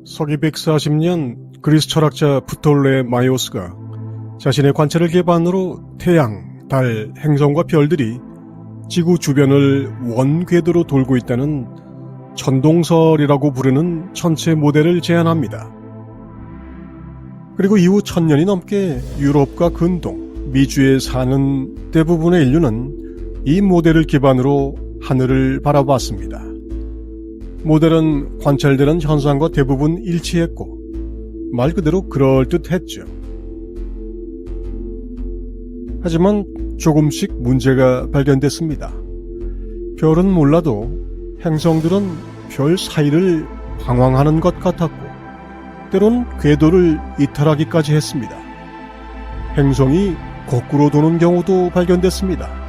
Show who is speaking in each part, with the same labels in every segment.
Speaker 1: 서기 140년 그리스 철학자 프톨레마이오스가 자신의 관찰을 기반으로 태양, 달, 행성과 별들이 지구 주변을 원궤도로 돌고 있다는 천동설이라고 부르는 천체 모델을 제안합니다. 그리고 이후 1000년이 넘게 유럽과 근동, 미주에 사는 대부분의 인류는 이 모델을 기반으로 하늘을 바라봤습니다. 모델은 관찰되는 현상과 대부분 일치했고 말 그대로 그럴듯했죠. 하지만 조금씩 문제가 발견됐습니다. 별은 몰라도 행성들은 별 사이를 방황하는 것 같았고 때로는 궤도를 이탈하기까지 했습니다. 행성이 거꾸로 도는 경우도 발견됐습니다.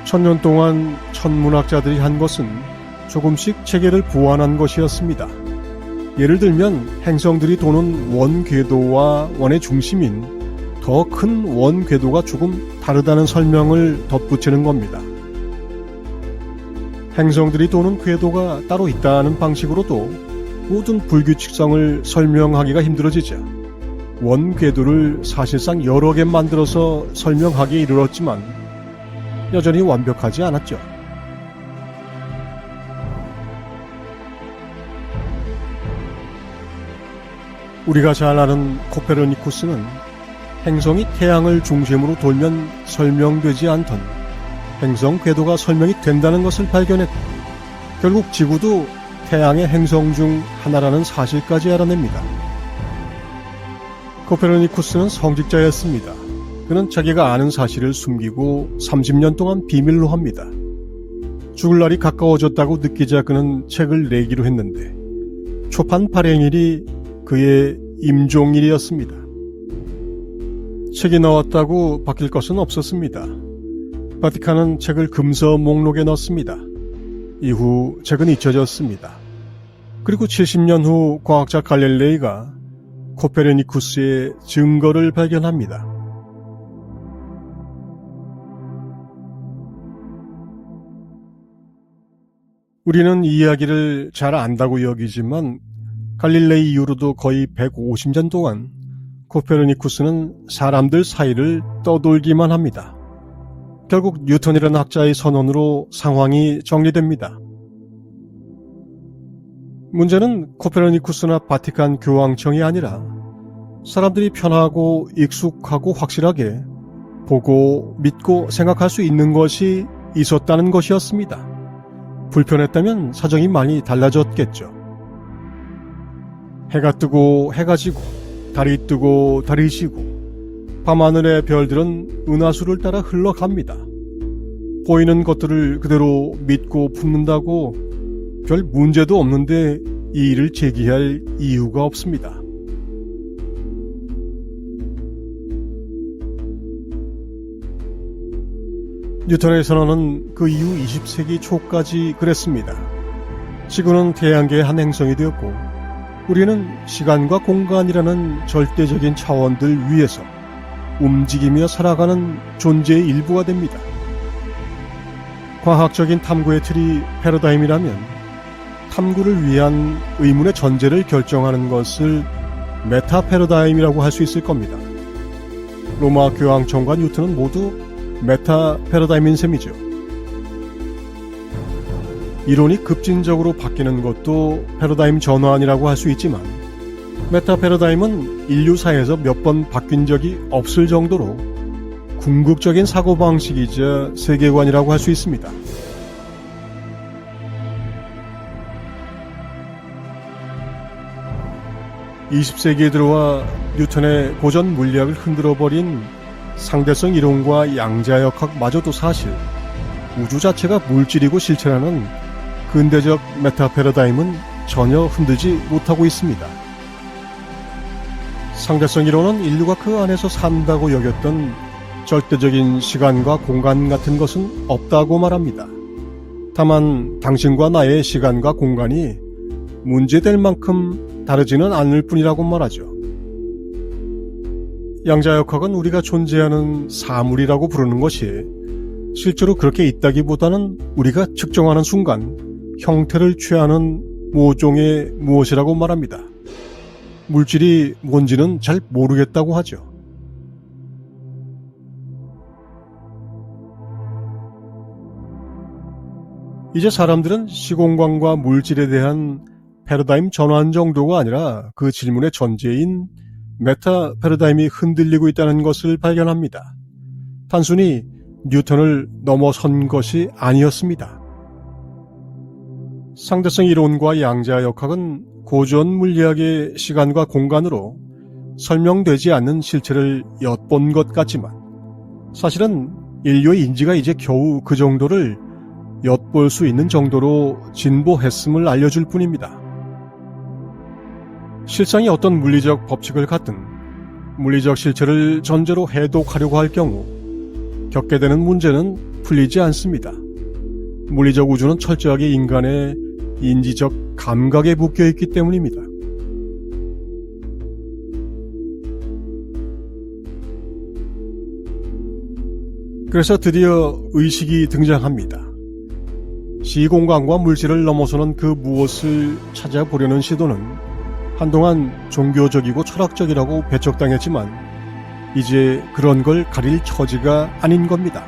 Speaker 1: 천년 동안 천문학자들이 한 것은 조금씩 체계를 보완한 것이었습니다. 예를 들면 행성들이 도는 원궤도와 원의 중심인 더 큰 원궤도가 조금 다르다는 설명을 덧붙이는 겁니다. 행성들이 도는 궤도가 따로 있다는 방식으로도 모든 불규칙성을 설명하기가 힘들어지자 원궤도를 사실상 여러 개 만들어서 설명하기에 이르렀지만 여전히 완벽하지 않았죠. 우리가 잘 아는 코페르니쿠스는 행성이 태양을 중심으로 돌면 설명되지 않던 행성 궤도가 설명이 된다는 것을 발견했고 결국 지구도 태양의 행성 중 하나라는 사실까지 알아냅니다. 코페르니쿠스는 성직자였습니다. 그는 자기가 아는 사실을 숨기고 30년 동안 비밀로 합니다. 죽을 날이 가까워졌다고 느끼자 그는 책을 내기로 했는데 초판 발행일이 그의 임종일이었습니다. 책이 나왔다고 바뀔 것은 없었습니다. 바티칸은 책을 금서 목록에 넣었습니다. 이후 책은 잊혀졌습니다. 그리고 70년 후 과학자 갈릴레이가 코페르니쿠스의 증거를 발견합니다. 우리는 이 이야기를 잘 안다고 여기지만 갈릴레이 이후로도 거의 150년 동안 코페르니쿠스는 사람들 사이를 떠돌기만 합니다. 결국 뉴턴이라는 학자의 선언으로 상황이 정리됩니다. 문제는 코페르니쿠스나 바티칸 교황청이 아니라 사람들이 편하고 익숙하고 확실하게 보고 믿고 생각할 수 있는 것이 있었다는 것이었습니다. 불편했다면 사정이 많이 달라졌겠죠. 해가 뜨고 해가 지고 달이 뜨고 달이 지고 밤하늘의 별들은 은하수를 따라 흘러갑니다. 보이는 것들을 그대로 믿고 품는다고 별 문제도 없는데 이 일을 제기할 이유가 없습니다. 뉴턴의 선언은 그 이후 20세기 초까지 그랬습니다. 지구는 태양계의 한 행성이 되었고 우리는 시간과 공간이라는 절대적인 차원들 위에서 움직이며 살아가는 존재의 일부가 됩니다. 과학적인 탐구의 틀이 패러다임이라면 탐구를 위한 의문의 전제를 결정하는 것을 메타 패러다임이라고 할 수 있을 겁니다. 로마 교황청과 뉴턴은 모두 메타 패러다임인 셈이죠. 이론이 급진적으로 바뀌는 것도 패러다임 전환이라고 할 수 있지만 메타 패러다임은 인류사에서 몇 번 바뀐 적이 없을 정도로 궁극적인 사고방식이자 세계관이라고 할 수 있습니다. (20세기에) 들어와 뉴턴의 고전 물리학을 흔들어버린 상대성 이론과 양자역학마저도 사실 우주 자체가 물질이고 실체라는 근대적 메타 패러다임은 전혀 흔들지 못하고 있습니다. 상대성 이론은 인류가 그 안에서 산다고 여겼던 절대적인 시간과 공간 같은 것은 없다고 말합니다. 다만 당신과 나의 시간과 공간이 문제될 만큼 다르지는 않을 뿐이라고 말하죠. 양자역학은 우리가 존재하는 사물이라고 부르는 것이 실제로 그렇게 있다기보다는 우리가 측정하는 순간 형태를 취하는 모종의 무엇이라고 말합니다. 물질이 뭔지는 잘 모르겠다고 하죠. 이제 사람들은 시공간과 물질에 대한 패러다임 전환 정도가 아니라 그 질문의 전제인 메타 패러다임이 흔들리고 있다는 것을 발견합니다. 단순히 뉴턴을 넘어선 것이 아니었습니다. 상대성 이론과 양자역학은 고전 물리학의 시간과 공간으로 설명되지 않는 실체를 엿본 것 같지만 사실은 인류의 인지가 이제 겨우 그 정도를 엿볼 수 있는 정도로 진보했음을 알려줄 뿐입니다. 실상이 어떤 물리적 법칙을 갖든 물리적 실체를 전제로 해독하려고 할 경우 겪게 되는 문제는 풀리지 않습니다. 물리적 우주는 철저하게 인간의 인지적 감각에 묶여있기 때문입니다. 그래서 드디어 의식이 등장합니다. 시공간과 물질을 넘어서는 그 무엇을 찾아보려는 시도는 한동안 종교적이고 철학적이라고 배척당했지만 이제 그런 걸 가릴 처지가 아닌 겁니다.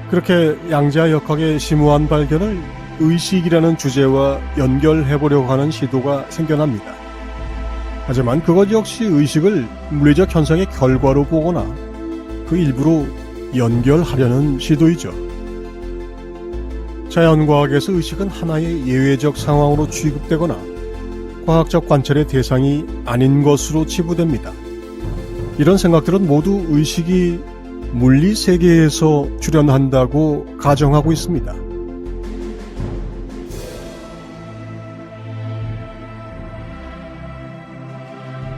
Speaker 1: 그렇게 양자역학의 심오한 발견을 의식이라는 주제와 연결해보려고 하는 시도가 생겨납니다. 하지만 그것 역시 의식을 물리적 현상의 결과로 보거나 그 일부로 연결하려는 시도이죠. 자연과학에서 의식은 하나의 예외적 상황으로 취급되거나 과학적 관찰의 대상이 아닌 것으로 치부됩니다. 이런 생각들은 모두 의식이 물리 세계에서 출현한다고 가정하고 있습니다.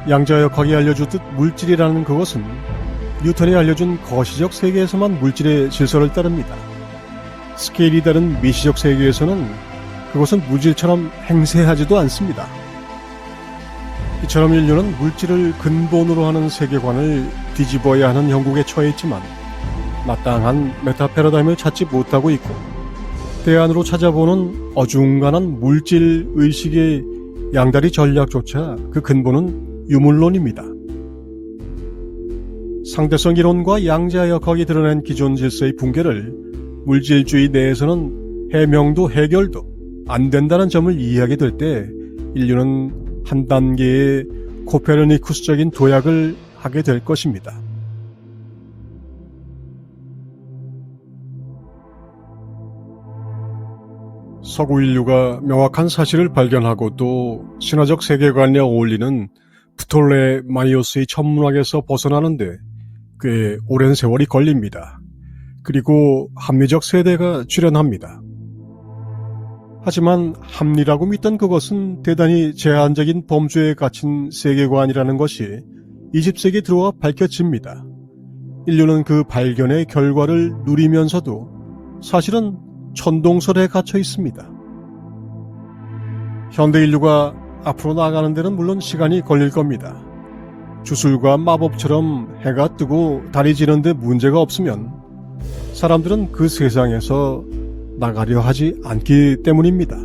Speaker 1: 양자역학이 알려주듯 물질이라는 그것은 뉴턴이 알려준 거시적 세계에서만 물질의 질서를 따릅니다. 스케일이 다른 미시적 세계에서는 그것은 물질처럼 행세하지도 않습니다. 이처럼 인류는 물질을 근본으로 하는 세계관을 뒤집어야 하는 형국에 처해 있지만 마땅한 메타 패러다임을 찾지 못하고 있고 대안으로 찾아보는 어중간한 물질 의식의 양다리 전략조차 그 근본은 유물론입니다. 상대성 이론과 양자역학이 드러낸 기존 질서의 붕괴를 물질주의 내에서는 해명도 해결도 안 된다는 점을 이해하게 될 때 인류는 한 단계의 코페르니쿠스적인 도약을 하게 될 것입니다. 서구 인류가 명확한 사실을 발견하고 또 신화적 세계관에 어울리는 프톨레마이오스의 천문학에서 벗어나는데 꽤 오랜 세월이 걸립니다. 그리고 합리적 세대가 출현합니다. 하지만 합리라고 믿던 그것은 대단히 제한적인 범주에 갇힌 세계관이라는 것이 20세기에 들어와 밝혀집니다. 인류는 그 발견의 결과를 누리면서도 사실은 천동설에 갇혀 있습니다. 현대 인류가 앞으로 나아가는 데는 물론 시간이 걸릴 겁니다. 주술과 마법처럼 해가 뜨고 달이 지는데 문제가 없으면 사람들은 그 세상에서 나가려 하지 않기 때문입니다.